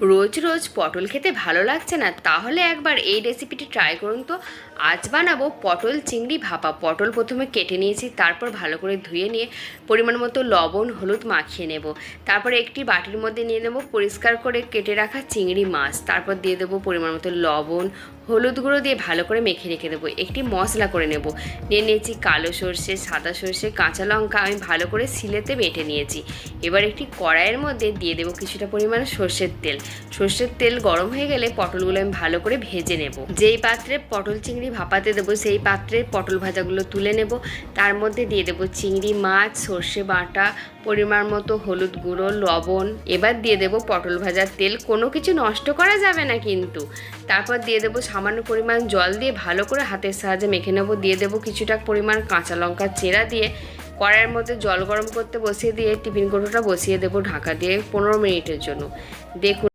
রোজ রোজ পটল খেতে ভালো লাগছে না, তাহলে একবার এই রেসিপিটি ট্রাই করুন তো। আজ বানাবো পটল চিংড়ি ভাপা। পটল প্রথমে কেটে নিয়েছি, তারপর ভালো করে ধুয়ে নিয়ে পরিমাণ মতো লবণ হলুদ মাখিয়ে নেব। তারপরে একটি বাটির মধ্যে নিয়ে নেব পরিষ্কার করে কেটে রাখা চিংড়ি মাছ। তারপর দিয়ে দেবো পরিমাণ মতো লবণ হলুদ গুঁড়ো দিয়ে ভালো করে মেখে রেখে দেবো। একটি মশলা করে নেব। নিয়ে নিয়েছি কালো সর্ষে, সাদা সর্ষে, কাঁচা লঙ্কা আমি ভালো করে শিলেতে বেটে নিয়েছি। এবার একটি কড়াইয়ের মধ্যে দিয়ে দেবো কিছুটা পরিমাণে সর্ষের তেল। সর্ষের তেল গরম হয়ে গেলে পটলগুলো আমি ভালো করে ভেজে নেব। যেই পাত্রে পটল চিংড়ি ভাপাতে দেবো সেই পাত্রে পটল ভাজাগুলো তুলে নেব। তার মধ্যে দিয়ে দেবো চিংড়ি মাছ, সর্ষে বাটা, পরিমাণ মতো হলুদ গুঁড়ো, লবণ। এবার দিয়ে দেবো পটল ভাজার তেল, কোনো কিছু নষ্ট করা যাবে না কিন্তু। তারপর দিয়ে দেবো সামান্য পরিমাণ জল দিয়ে ভালো করে হাতের সাহায্যে মেখে নেব। দিয়ে দেবো কিছুটা পরিমাণ কাঁচা লঙ্কা চেরা দিয়ে কড়াইয়ের মধ্যে জল গরম করতে বসিয়ে দিয়ে টিফিন কৌটোটা বসিয়ে দেবো ঢাকা দিয়ে 15 মিনিটের জন্য। দেখুন